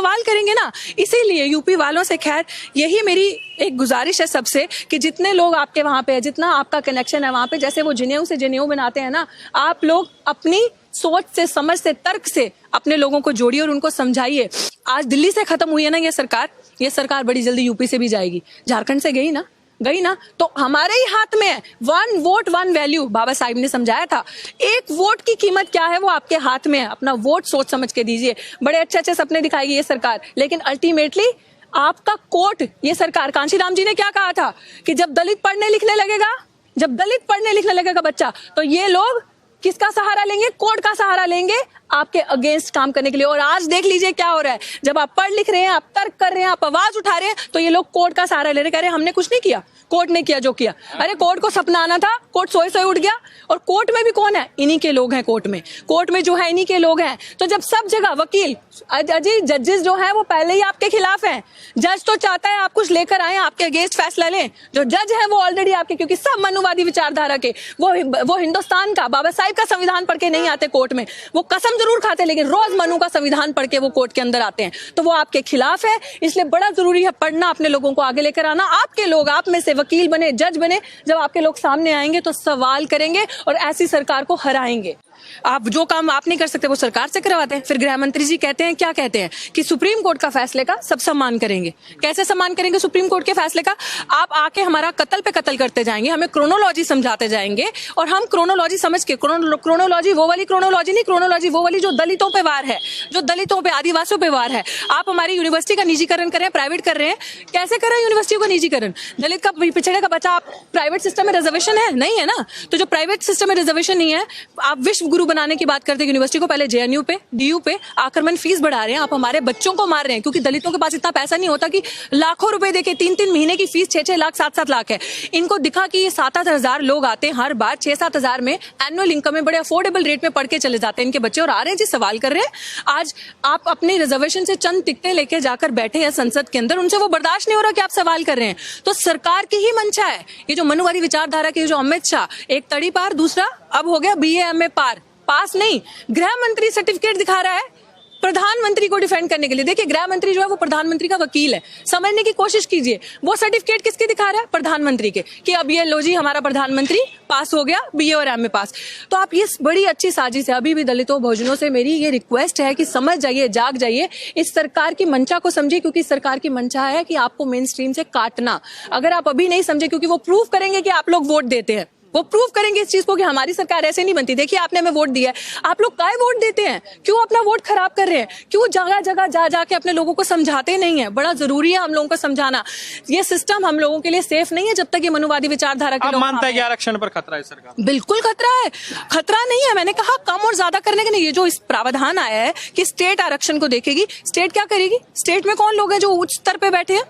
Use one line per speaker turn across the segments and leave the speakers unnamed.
सवाल करेंगे ना। इसीलिए यूपी वालों से खैर यही मेरी एक गुजारिश है सबसे कि जितने लोग आपके वहां पे है, जितना आपका कनेक्शन है वहां पे, जैसे वो जेनेऊ से जेनेऊ बनाते हैं ना, आप लोग अपनी सोच से, समझ से, तर्क से अपने लोगों को जोड़िए और उनको समझाइए। आज दिल्ली से खत्म हुई है ना ये सरकार बड़ी जल्दी यूपी से भी जाएगी। झारखंड से गई ना, तो हमारे ही हाथ में है। 1 वोट 1 वैल्यू, बाबा साहिब ने समझाया था। 1 वोट की कीमत क्या है वो आपके हाथ में है। अपना वोट सोच समझ के दीजिए। बड़े अच्छे अच्छे सपने दिखाएगी ये सरकार, लेकिन अल्टीमेटली आपका कोर्ट, ये सरकार, कांशीराम जी ने क्या कहा था कि जब दलित पढ़ने लिखने लगेगा बच्चा, तो ये लोग किसका सहारा लेंगे? कोर्ट का सहारा लेंगे आपके अगेंस्ट काम करने के लिए। और आज देख लीजिए क्या हो रहा है। जब आप पढ़ लिख रहे हैं, आप तर्क कर रहे हैं, आप आवाज उठा रहे हैं, तो ये लोग कोर्ट का सहारा ले रहे हैं, कह रहे हैं हमने कुछ नहीं किया, कोर्ट ने किया जो किया। अरे कोर्ट को सपना आना था, कोर्ट सोए उठ गया। और कोर्ट में भी कौन है? इन्हीं के लोग हैं। कोर्ट में जो है इन्हीं के लोग हैं। तो जब सब जगह वकील, अजय जजेस जो है वो पहले ही आपके खिलाफ हैं। जज तो चाहता है आप कुछ लेकर आए, आपके अगेंस्ट फैसला लें। जो जज है वो ऑलरेडी आपके, क्योंकि सब मनुवादी विचारधारा के, वो हिंदुस्तान का, बाबा साहिब का संविधान पढ़ के नहीं आते कोर्ट में। वो कसम जरूर खाते, लेकिन रोज मनु का संविधान पढ़ के वो कोर्ट के अंदर आते हैं। तो वो आपके खिलाफ है। इसलिए बड़ा जरूरी है पढ़ना, अपने लोगों को आगे लेकर आना। आपके लोग, आप में से वकील बने, जज बने, जब आपके लोग सामने आएंगे तो सवाल करेंगे और ऐसी सरकार को हराएंगे। आप जो काम आप नहीं कर सकते वो सरकार से करवाते हैं। फिर गृह मंत्री जी कहते हैं, क्या कहते हैं कि सुप्रीम कोर्ट का फैसले का सब सम्मान करेंगे। कैसे सम्मान करेंगे सुप्रीम कोर्ट के फैसले का? आप आके हमारा कत्ल पे कत्ल करते जाएंगे, हमें क्रोनोलॉजी समझाते जाएंगे, और हम क्रोनोलॉजी समझ के, क्रोनोलॉजी वो वाली क्रोनोलॉजी नहीं, क्रोनोलॉजी वो वाली जो दलितों पे वार है, जो दलितों पे, आदिवासियों पे वार है। आप हमारी यूनिवर्सिटी का निजीकरण कर रहे हैं, प्राइवेट कर रहे हैं। कैसे कर रहे हैं यूनिवर्सिटी का निजीकरण? दलित का, पिछड़े का बच्चा, आप प्राइवेट सिस्टम में रिजर्वेशन है नहीं है ना, तो जो प्राइवेट सिस्टम में रिजर्वेशन नहीं है, आप विश्व गुरु बनाने की बात करते हैं यूनिवर्सिटी को, पहले जेएनयू पे, डीयू पे आक्रमण फीस बढ़ा रहे हैं। आप हमारे बच्चों को मार रहे हैं, क्योंकि दलितों के पास इतना पैसा नहीं होता कि लाखों रुपए देके 3-3 महीने की फीस 6-6 लाख 7-7 लाख है। इनको दिखा कि ये 7-8 हजार लोग आते हैं हर बार, 6-7 हजार में एनुअल इनकम में बड़े अफोर्डेबल रेट में पढ़ के चले जाते हैं इनके बच्चे, और आ रहे हैं जी सवाल कर रहे हैं। आज आप अपनी रिजर्वेशन से चंद टिकटें लेके जाकर बैठे हैं संसद के अंदर, उनसे वो बर्दाश्त नहीं हो रहा कि आप सवाल कर रहे हैं। तो सरकार की ही मंशा है ये जो मनुवादी विचारधारा के, जो अमित शाह, एक तड़ी पार, दूसरा अब हो गया BA MA पास नहीं, गृह मंत्री सर्टिफिकेट दिखा रहा है प्रधानमंत्री को डिफेंड करने के लिए। देखिए गृह मंत्री जो है वो प्रधानमंत्री का वकील है, समझने की कोशिश कीजिए। वो सर्टिफिकेट किसके दिखा रहा है? प्रधानमंत्री के, कि अब ये लो जी हमारा प्रधानमंत्री पास हो गया BA और MA पास। तो आप ये बड़ी अच्छी साजिश है। अभी भी दलितों बहुजनों से मेरी ये रिक्वेस्ट है कि समझ जाइए, जाग जाइए, इस सरकार की मंशा को समझिए, क्योंकि इस सरकार की मंशा है कि आपको मेन स्ट्रीम से काटना। अगर आप अभी नहीं समझे, क्योंकि वो प्रूव करेंगे कि आप लोग वोट देते हैं, वो प्रूव करेंगे इस चीज को कि हमारी सरकार ऐसे नहीं बनती। देखिए आपने हमें वोट दिया है, आप लोग काहे वोट देते हैं? क्यों अपना वोट खराब कर रहे हैं? क्यों जगह जगह जा जाके अपने लोगों को समझाते नहीं है? बड़ा जरूरी है हम लोगों को समझाना। ये सिस्टम हम लोगों के लिए सेफ नहीं है जब तक ये मनुवादी विचारधारा के लोग
मानता है कि आरक्षण पर खतरा है सरकार?
बिल्कुल खतरा है। खतरा नहीं है, मैंने कहा कम और ज्यादा करने के नहीं। ये जो इस प्रावधान आया है कि स्टेट आरक्षण को देखेगी, स्टेट क्या करेगी? स्टेट में कौन लोग हैं जो उच्च स्तर पे बैठे हैं?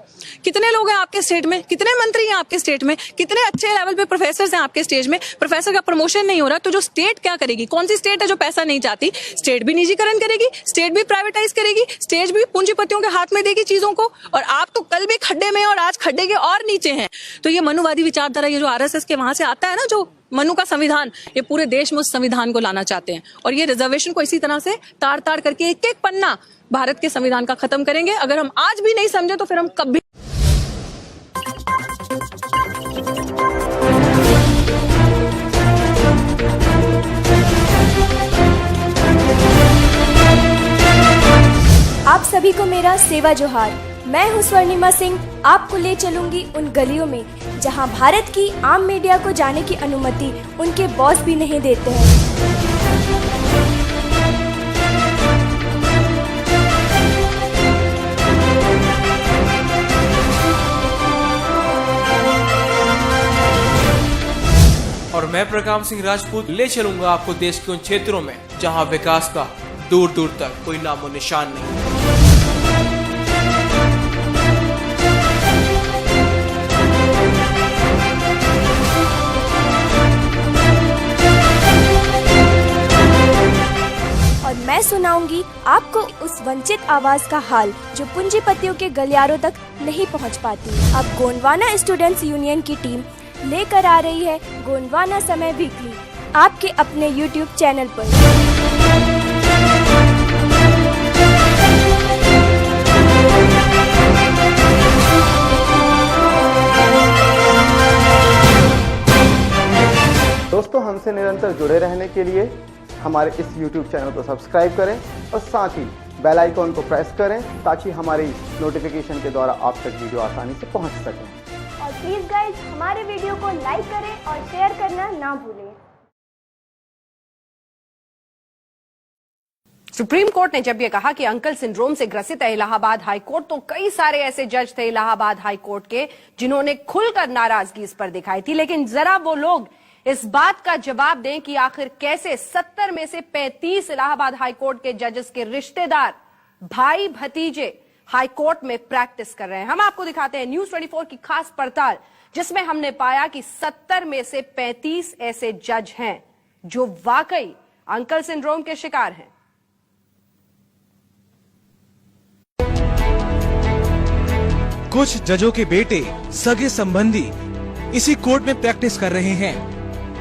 कितने लोग हैं आपके स्टेट में? कितने मंत्री हैं आपके स्टेट में? कितने अच्छे लेवल पे प्रोफेसर हैं आपके स्टेट में? प्रोफेसर का प्रमोशन नहीं हो रहा, तो जो स्टेट क्या करेगी? कौन सी स्टेट है जो पैसा नहीं चाहती? स्टेट भी निजीकरण करेगी, स्टेट भी प्राइवेटाइज करेगी, स्टेट भी पूंजीपतियों के हाथ में देगी चीजों को। और आप तो कल भी खड्डे में और आज खड्डे के और नीचे हैं। तो ये मनुवादी विचारधारा, ये जो RSS के वहां से आता है ना, जो मनु का संविधान, ये पूरे देश में उस संविधान को लाना चाहते हैं। और ये रिजर्वेशन को इसी तरह से ताड़ ताड़ करके एक एक पन्ना भारत के संविधान का खत्म करेंगे। अगर हम आज भी नहीं समझे तो फिर हम कभी।
आप सभी को मेरा सेवा जोहार। मैं हूं स्वर्णिमा सिंह। आपको ले चलूंगी उन गलियों में जहां भारत की आम मीडिया को जाने की अनुमति उनके बॉस भी नहीं देते हैं।
और मैं प्रकाश सिंह राजपूत ले चलूंगा आपको देश के उन क्षेत्रों में जहां विकास का दूर दूर तक कोई नामो निशान नहीं।
और मैं सुनाऊंगी आपको उस वंचित आवाज का हाल जो पूंजीपतियों के गलियारों तक नहीं पहुंच पाती। अब गोंडवाना स्टूडेंट्स यूनियन की टीम लेकर आ रही है गोंडवाना समय वीकली आपके अपने YouTube चैनल पर।
लगातार जुड़े रहने के लिए हमारे इस YouTube चैनल को सब्सक्राइब करें और साथ ही बेल आइकॉन को प्रेस करें ताकि हमारी नोटिफिकेशन के द्वारा आप तक वीडियो आसानी से पहुंच सकें।
और प्लीज गाइज हमारे वीडियो को लाइक करें और शेयर करना ना भूलें।
सुप्रीम कोर्ट ने जब यह कहा कि अंकल सिंड्रोम से ग्रसित है इलाहाबाद हाई कोर्ट, तो कई सारे ऐसे जज थे इलाहाबाद हाई कोर्ट के जिन्होंने खुलकर नाराजगी इस पर दिखाई थी। लेकिन जरा वो लोग इस बात का जवाब दें कि आखिर कैसे 70 में से 35 इलाहाबाद हाई कोर्ट के जजेस के रिश्तेदार भाई भतीजे हाई कोर्ट में प्रैक्टिस कर रहे हैं। हम आपको दिखाते हैं न्यूज़ 24 की खास पड़ताल, जिसमें हमने पाया कि 70 में से 35 ऐसे जज हैं जो वाकई अंकल सिंड्रोम के शिकार हैं।
कुछ जजों के बेटे सगे संबंधी इसी कोर्ट में प्रैक्टिस कर रहे हैं।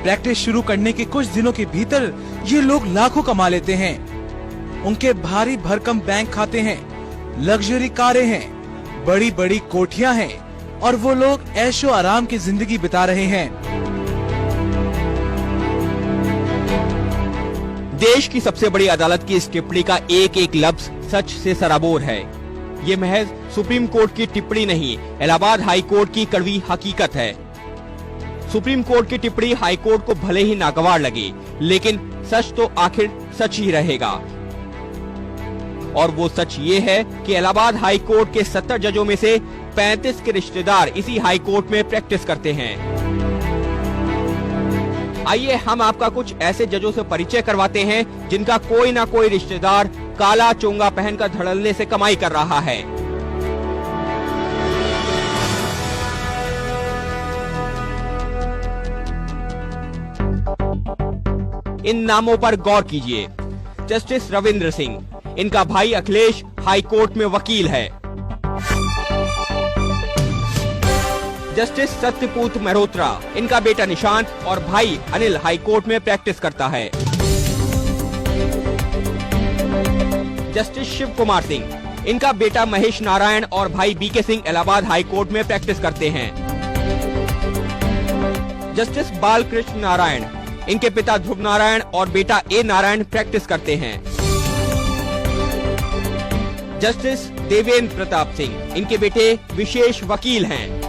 प्रैक्टिस शुरू करने के कुछ दिनों के भीतर ये लोग लाखों कमा लेते हैं। उनके भारी भरकम बैंक खाते हैं, लग्जरी कारें हैं, बड़ी बड़ी कोठियां हैं और वो लोग ऐशो आराम की जिंदगी बिता रहे हैं।
देश की सबसे बड़ी अदालत की इस टिप्पणी का एक एक लफ्ज सच से सराबोर है। ये महज सुप्रीम कोर्ट की टिप्पणी नहीं, इलाहाबाद हाई कोर्ट की कड़वी हकीकत है। सुप्रीम कोर्ट की टिप्पणी हाई कोर्ट को भले ही नागवार लगे, लेकिन सच तो आखिर सच ही रहेगा। और वो सच ये है कि इलाहाबाद हाई कोर्ट के 70 जजों में से 35 के रिश्तेदार इसी हाई कोर्ट में प्रैक्टिस करते हैं। आइए हम आपका कुछ ऐसे जजों से परिचय करवाते हैं जिनका कोई ना कोई रिश्तेदार काला चोंगा पहनकर धड़ल्ले से कमाई कर रहा है। इन नामों पर गौर कीजिए। जस्टिस रविंद्र सिंह, इनका भाई अखिलेश हाई कोर्ट में वकील है। जस्टिस सत्यपूत मल्होत्रा, इनका बेटा निशांत और भाई अनिल हाई कोर्ट में प्रैक्टिस करता है। जस्टिस शिव कुमार सिंह, इनका बेटा महेश नारायण और भाई BK Singh Allahabad high court में प्रैक्टिस करते हैं। जस्टिस बालकृष्ण नारायण, इनके पिता ध्रुव नारायण और बेटा ए नारायण प्रैक्टिस करते हैं। जस्टिस देवेंद्र प्रताप सिंह, इनके बेटे विशेष वकील हैं।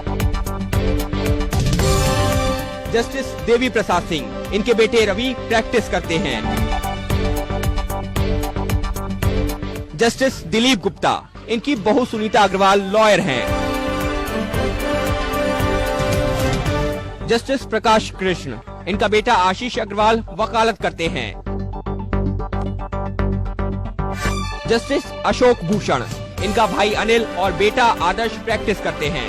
जस्टिस देवी प्रसाद सिंह, इनके बेटे रवि प्रैक्टिस करते हैं। जस्टिस दिलीप गुप्ता, इनकी बहू सुनीता अग्रवाल लॉयर हैं। जस्टिस प्रकाश कृष्ण, इनका बेटा आशीष अग्रवाल वकालत करते हैं। जस्टिस अशोक भूषण, इनका भाई अनिल और बेटा आदर्श प्रैक्टिस करते हैं।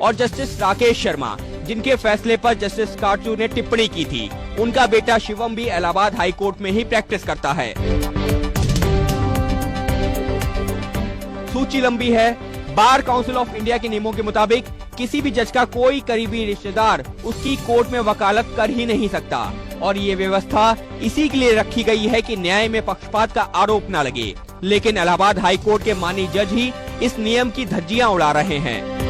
और जस्टिस राकेश शर्मा, जिनके फैसले पर जस्टिस कार्चू ने टिप्पणी की थी, उनका बेटा शिवम भी इलाहाबाद हाई कोर्ट में ही प्रैक्टिस करता है। सूची लंबी है। बार काउंसिल ऑफ इंडिया के नियमों के मुताबिक किसी भी जज का कोई करीबी रिश्तेदार उसकी कोर्ट में वकालत कर ही नहीं सकता, और ये व्यवस्था इसी के लिए रखी गई है कि न्याय में पक्षपात का आरोप न लगे। लेकिन इलाहाबाद हाई कोर्ट के माननीय जज ही इस नियम की धज्जियां उड़ा रहे हैं।